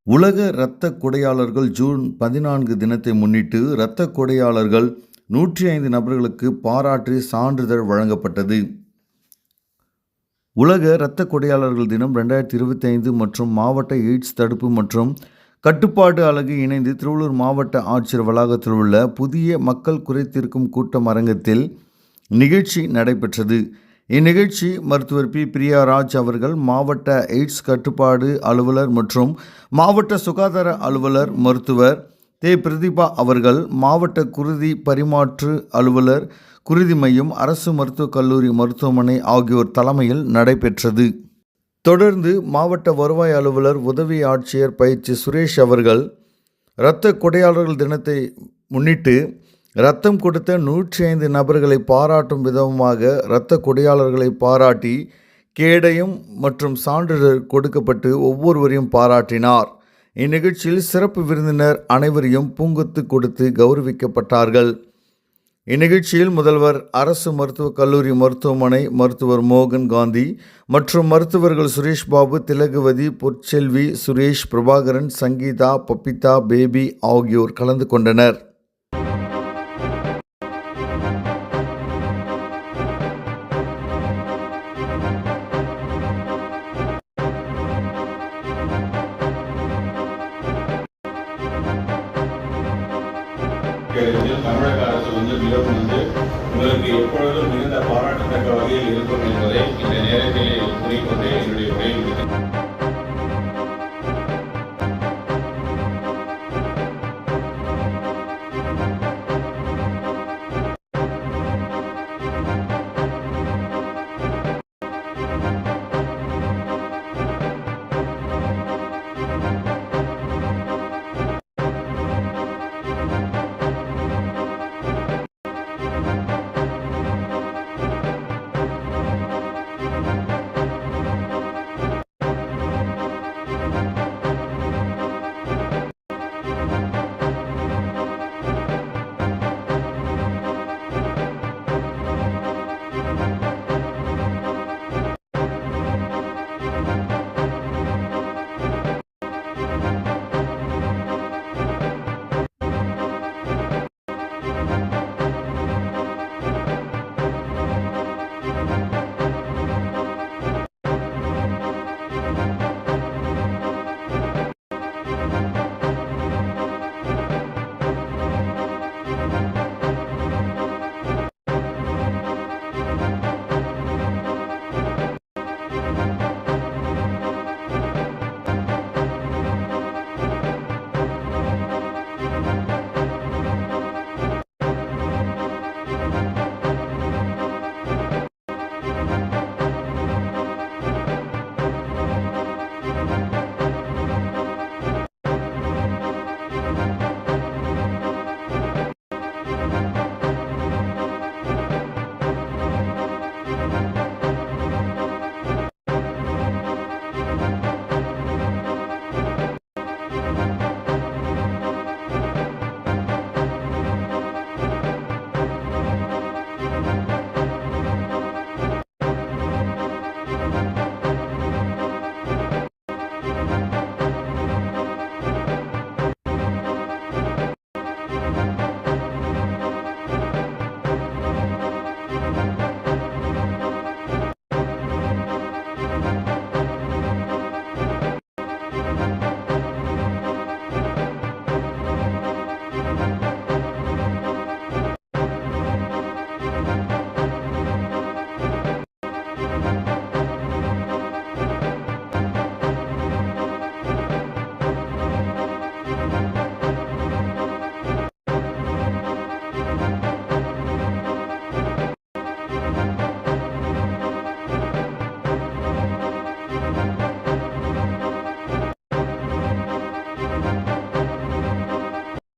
உலக இரத்த கொடையாளர்கள் ஜூன் 14 தினத்தை முன்னிட்டு இரத்த கொடையாளர்கள் 105 நபர்களுக்கு பாராட்டு சான்றிதழ் வழங்கப்பட்டது. உலக இரத்த கொடையாளர்கள் தினம் 2025 மற்றும் மாவட்ட எய்ட்ஸ் தடுப்பு மற்றும் கட்டுப்பாடு அலகு இணைந்து திருவள்ளூர் மாவட்ட ஆட்சியர் வளாகத்தில் உள்ள புதிய மக்கள் குறைதீர்க்கும் கூட்டம் அரங்கத்தில் நிகழ்ச்சி நடைபெற்றது. இந்நிகழ்ச்சி மருத்துவர் பி. பிரியாராஜ் அவர்கள், மாவட்ட எய்ட்ஸ் கட்டுப்பாடு அலுவலர் மற்றும் மாவட்ட சுகாதார அலுவலர் மருத்துவர் தே. பிரதீபா அவர்கள், மாவட்ட குருதி பரிமாற்று அலுவலர், குருதி மையம், அரசு மருத்துவக் கல்லூரி மருத்துவமனை ஆகியோர் தலைமையில் நடைபெற்றது. தொடர்ந்து மாவட்ட வருவாய் அலுவலர் உதவி ஆட்சியர் பயிற்சி சுரேஷ் அவர்கள், இரத்த கொடையாளர்கள் தினத்தை முன்னிட்டு இரத்தம் கொடுத்த 105 நபர்களை பாராட்டும் விதமாக இரத்த கொடையாளர்களை பாராட்டி கேடயம் மற்றும் சான்றிதழ் கொடுக்கப்பட்டு ஒவ்வொருவரையும் பாராட்டினார். இந்நிகழ்ச்சியில் சிறப்பு விருந்தினர் அனைவரையும் பூங்கொத்து கொடுத்து கௌரவிக்கப்பட்டார்கள். இந்நிகழ்ச்சியில் முதல்வர், அரசு மருத்துவக் கல்லூரி மருத்துவமனை மருத்துவர் மோகன் காந்தி மற்றும் மருத்துவர்கள் சுரேஷ் பாபு, திலகவதி, பொற்செல்வி, சுரேஷ், பிரபாகரன், சங்கீதா, பப்பிதா, பேபி ஆகியோர் கலந்து கொண்டனர்.